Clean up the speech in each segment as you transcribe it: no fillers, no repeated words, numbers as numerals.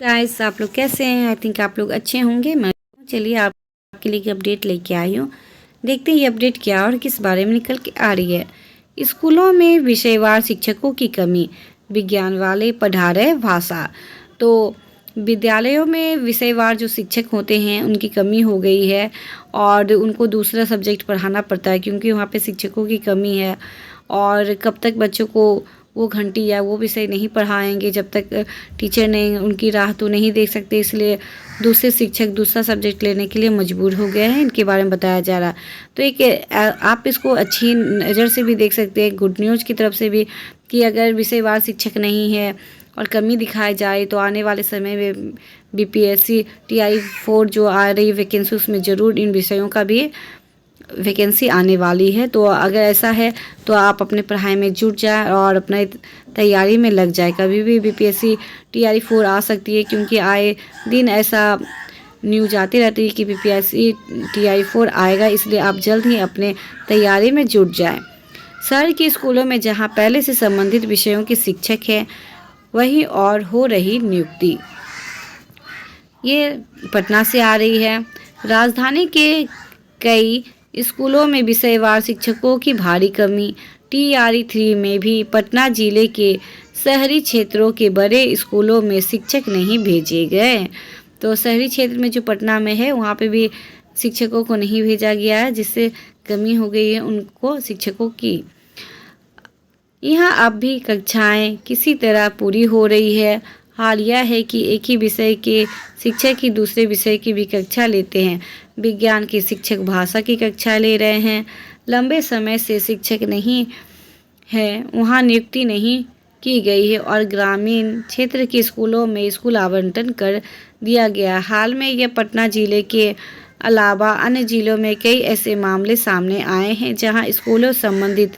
Guys, आप लोग कैसे हैं? आई थिंक आप लोग अच्छे होंगे। मैं चलिए आपके लिए एक अपडेट लेके आई हूँ। देखते हैं ये अपडेट क्या और किस बारे में निकल के आ रही है। स्कूलों में विषयवार शिक्षकों की कमी, विज्ञान वाले पढ़ा रहे भाषा। तो विद्यालयों में विषयवार जो शिक्षक होते हैं उनकी कमी हो गई है और उनको दूसरा सब्जेक्ट पढ़ाना पड़ता है क्योंकि वहाँ पे शिक्षकों की कमी है। और कब तक बच्चों को वो घंटी या वो विषय नहीं पढ़ाएंगे जब तक टीचर ने उनकी राह तो नहीं देख सकते, इसलिए दूसरे शिक्षक दूसरा सब्जेक्ट लेने के लिए मजबूर हो गए हैं। इनके बारे में बताया जा रहा। तो आप इसको अच्छी नज़र से भी देख सकते हैं, गुड न्यूज़ की तरफ से भी, कि अगर विषयवार शिक्षक नहीं है और कमी दिखाई जाए तो आने वाले समय में बीपीएससी TI 4 जो आ रही वैकेंसी उसमें ज़रूर इन विषयों का भी वैकेंसी आने वाली है। तो अगर ऐसा है तो आप अपने पढ़ाई में जुट जाए और अपने तैयारी में लग जाए। कभी भी बीपीएससी TI 4 आ सकती है क्योंकि आए दिन ऐसा न्यूज आती रहती है कि बीपीएससी TI 4 आएगा, इसलिए आप जल्द ही अपने तैयारी में जुट जाएं। शहर के स्कूलों में जहां पहले से संबंधित विषयों के शिक्षक हैं वहीं और हो रही नियुक्ति। ये पटना से आ रही है। राजधानी के कई स्कूलों में विषयवार शिक्षकों की भारी कमी। TRE 3 में भी पटना जिले के शहरी क्षेत्रों के बड़े स्कूलों में शिक्षक नहीं भेजे गए। तो शहरी क्षेत्र में जो पटना में है वहाँ पे भी शिक्षकों को नहीं भेजा गया है, जिससे कमी हो गई है उनको शिक्षकों की। यहाँ अब भी कक्षाएं किसी तरह पूरी हो रही है। हाल यह है कि एक ही विषय के शिक्षक ही दूसरे विषय की भी कक्षा लेते हैं। विज्ञान के शिक्षक भाषा की कक्षा ले रहे हैं। लंबे समय से शिक्षक नहीं है, वहाँ नियुक्ति नहीं की गई है और ग्रामीण क्षेत्र के स्कूलों में स्कूल आवंटन कर दिया गया। हाल में यह पटना जिले के अलावा अन्य जिलों में कई ऐसे मामले सामने आए हैं जहाँ स्कूलों संबंधित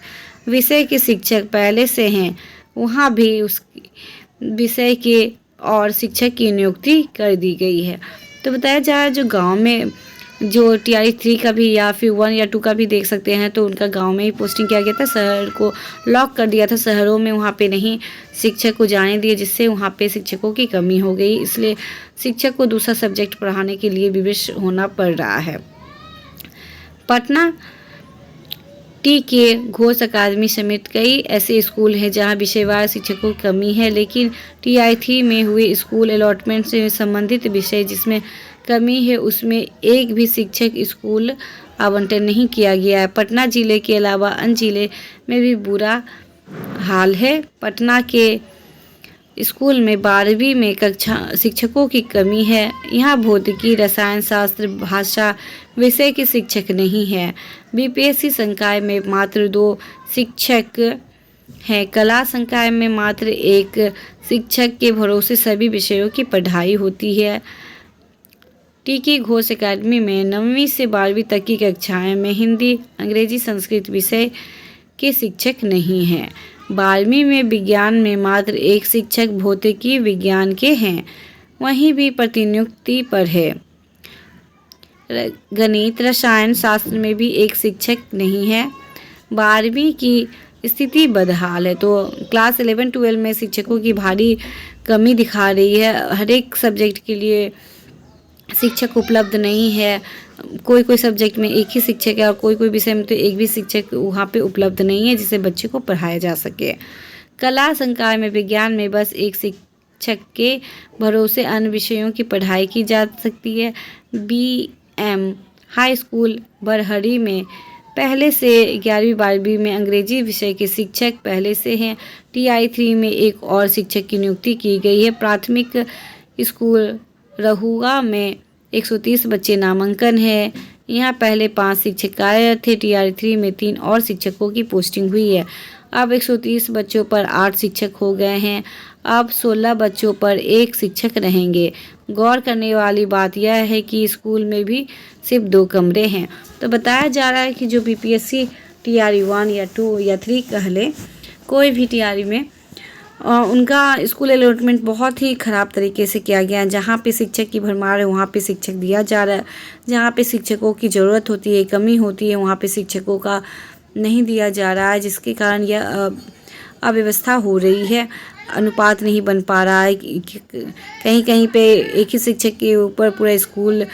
विषय के शिक्षक पहले से हैं, वहाँ भी उस विषय के और शिक्षक की नियुक्ति कर दी गई है। तो बताया जा रहा है जो गांव में जो TRE 3 का भी या फिर 1 या 2 का भी देख सकते हैं तो उनका गांव में ही पोस्टिंग किया गया था। शहर को लॉक कर दिया था, शहरों में वहाँ पे नहीं शिक्षक को जाने दिए, जिससे वहाँ पे शिक्षकों की कमी हो गई। इसलिए शिक्षक को दूसरा सब्जेक्ट पढ़ाने के लिए विवश होना पड़ रहा है। पटना TK घोष अकादमी समेत कई ऐसे स्कूल हैं जहां विषयवार शिक्षकों की कमी है, लेकिन TI 3 में हुए स्कूल अलॉटमेंट से संबंधित विषय जिसमें कमी है उसमें एक भी शिक्षक स्कूल आवंटन नहीं किया गया है। पटना जिले के अलावा अन्य जिले में भी बुरा हाल है। पटना के स्कूल में 12वीं में कक्षा शिक्षकों की कमी है। यहाँ भौतिकी, रसायन शास्त्र, भाषा विषय के शिक्षक नहीं है। BPSC संकाय में मात्र 2 शिक्षक हैं। कला संकाय में मात्र 1 शिक्षक के भरोसे सभी विषयों की पढ़ाई होती है। TK घोष अकादमी में 9वीं से 12वीं तक की कक्षाएं में हिंदी, अंग्रेजी, संस्कृत विषय के शिक्षक नहीं हैं। 12वीं में विज्ञान में मात्र 1 शिक्षक भौतिकी विज्ञान के हैं, वहीं भी प्रतिनियुक्ति पर है। गणित, रसायन शास्त्र में भी 1 शिक्षक नहीं है। 12वीं की स्थिति बदहाल है। तो क्लास 11-12 में शिक्षकों की भारी कमी दिखा रही है। हर एक सब्जेक्ट के लिए शिक्षक उपलब्ध नहीं है। कोई सब्जेक्ट में 1 ही शिक्षक है और कोई विषय में तो 1 भी शिक्षक वहाँ पे उपलब्ध नहीं है जिससे बच्चे को पढ़ाया जा सके। कला संकाय में विज्ञान में बस 1 शिक्षक के भरोसे अन्य विषयों की पढ़ाई की जा सकती है। BM हाई स्कूल बरहरी में पहले से 11वीं-12वीं में अंग्रेजी विषय के शिक्षक पहले से हैं। TI 3 में 1 और शिक्षक की नियुक्ति की गई है। प्राथमिक स्कूल रहुआ में 130 बच्चे नामांकन है। यहाँ पहले 5 शिक्षक कार्यरत थे। TRE 3 में 3 और शिक्षकों की पोस्टिंग हुई है। अब 130 बच्चों पर 8 शिक्षक हो गए हैं। अब 16 बच्चों पर 1 शिक्षक रहेंगे। गौर करने वाली बात यह है कि स्कूल में भी सिर्फ 2 कमरे हैं। तो बताया जा रहा है कि जो BPSC TRE 1 या 2 या 3 कह लें, कोई भी TRE में उनका स्कूल अलॉटमेंट बहुत ही ख़राब तरीके से किया गया है। जहाँ पे शिक्षक की भरमार है वहाँ पे शिक्षक दिया जा रहा है, जहाँ पे शिक्षकों की ज़रूरत होती है, कमी होती है, वहाँ पे शिक्षकों का नहीं दिया जा रहा है, जिसके कारण यह अव्यवस्था हो रही है। अनुपात नहीं बन पा रहा है। कहीं कहीं पे एक ही शिक्षक के ऊपर पूरा स्कूल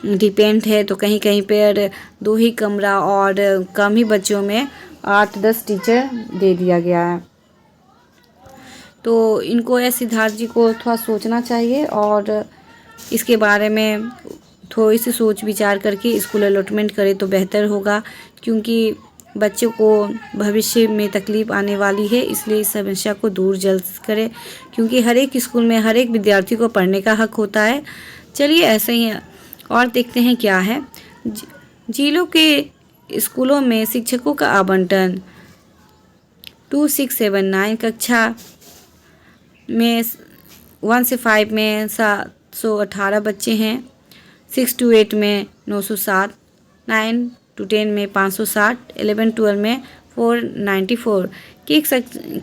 डिपेंड है, तो कहीं कहीं पर 2 ही कमरा और कम ही बच्चों में 8-10 टीचर दे दिया गया है। तो इनको या सिद्धार्थ जी को थोड़ा सोचना चाहिए और इसके बारे में थोड़ी सी सोच विचार करके स्कूल अलॉटमेंट करें तो बेहतर होगा, क्योंकि बच्चों को भविष्य में तकलीफ़ आने वाली है। इसलिए इस समस्या को दूर जल्द करें, क्योंकि हर एक स्कूल में हर एक विद्यार्थी को पढ़ने का हक होता है। चलिए ऐसे ही और देखते हैं क्या है। जिलों के स्कूलों में शिक्षकों का आवंटन 2, 6, 7, 9 कक्षा में 1 से 5 में 718 बच्चे हैं, 6 to 8 में 907, 9 to 10 में 560, 11-12 में 494।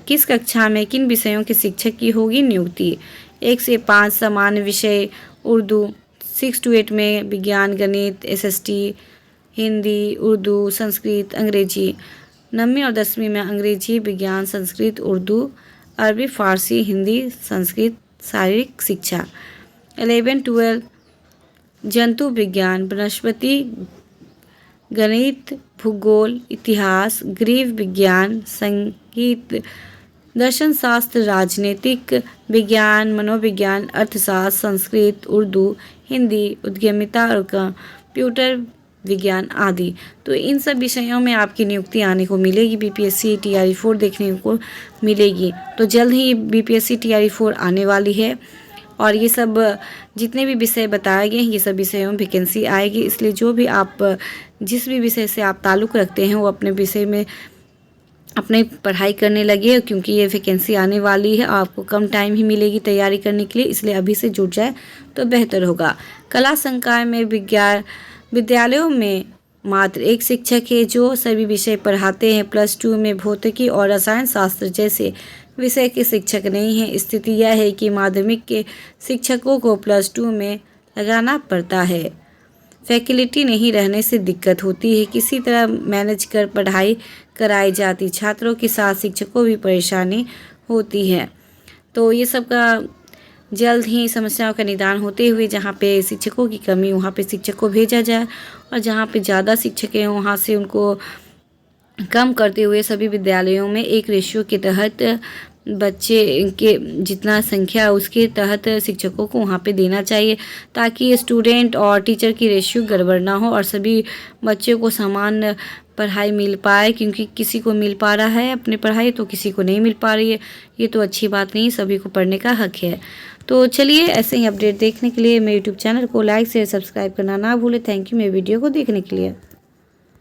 किस कक्षा में किन विषयों के शिक्षक की होगी नियुक्ति? 1 से 5 सामान्य विषय उर्दू, 6 to 8 में विज्ञान, गणित, SST, हिंदी, उर्दू, संस्कृत, अंग्रेजी। 9वीं और 10वीं में अंग्रेजी, विज्ञान, संस्कृत, उर्दू, अरबी, फारसी, हिंदी, संस्कृत, शारीरिक शिक्षा। 11-12 जंतु विज्ञान, वनस्पति, गणित, भूगोल, इतिहास, गृह विज्ञान, संगीत, दर्शन शास्त्र, राजनीतिक विज्ञान, मनोविज्ञान, अर्थशास्त्र, संस्कृत, उर्दू, हिंदी, उद्यमिता और कंप्यूटर विज्ञान आदि। तो इन सब विषयों में आपकी नियुक्ति आने को मिलेगी। BPSC TRE 4 देखने को मिलेगी। तो जल्द ही BPSC TRE 4 आने वाली है और ये सब जितने भी विषय बताए गए हैं ये सब विषयों में वैकेंसी आएगी। इसलिए जो भी आप जिस भी विषय से आप ताल्लुक़ रखते हैं वो अपने विषय में अपने पढ़ाई करने लगे, क्योंकि ये वैकेंसी आने वाली है। आपको कम टाइम ही मिलेगी तैयारी करने के लिए, इसलिए अभी से जुट जाए तो बेहतर होगा। कला संकाय में विद्यालयों में मात्र 1 शिक्षक है जो सभी विषय पढ़ाते हैं। +2 में भौतिकी और रसायन शास्त्र जैसे विषय के शिक्षक नहीं हैं। स्थिति यह है कि माध्यमिक के शिक्षकों को +2 में लगाना पड़ता है। फैकल्टी नहीं रहने से दिक्कत होती है, किसी तरह मैनेज कर पढ़ाई कराई जाती, छात्रों के साथ शिक्षकों भी परेशानी होती है। तो ये सब का जल्द ही समस्याओं का निदान होते हुए जहाँ पे शिक्षकों की कमी वहाँ पे शिक्षक को भेजा जाए और जहाँ पे ज़्यादा शिक्षक हैं वहाँ से उनको कम करते हुए सभी विद्यालयों में एक रेशियो के तहत बच्चे के जितना संख्या उसके तहत शिक्षकों को वहाँ पे देना चाहिए, ताकि स्टूडेंट और टीचर की रेशियो गड़बड़ ना हो और सभी बच्चों को समान पढ़ाई मिल पाए। क्योंकि किसी को मिल पा रहा है अपनी पढ़ाई तो किसी को नहीं मिल पा रही है, ये तो अच्छी बात नहीं। सभी को पढ़ने का हक है। तो चलिए ऐसे ही अपडेट देखने के लिए मेरे यूट्यूब चैनल को लाइक शेयर सब्सक्राइब करना ना भूलें। थैंक यू मेरे वीडियो को देखने के लिए।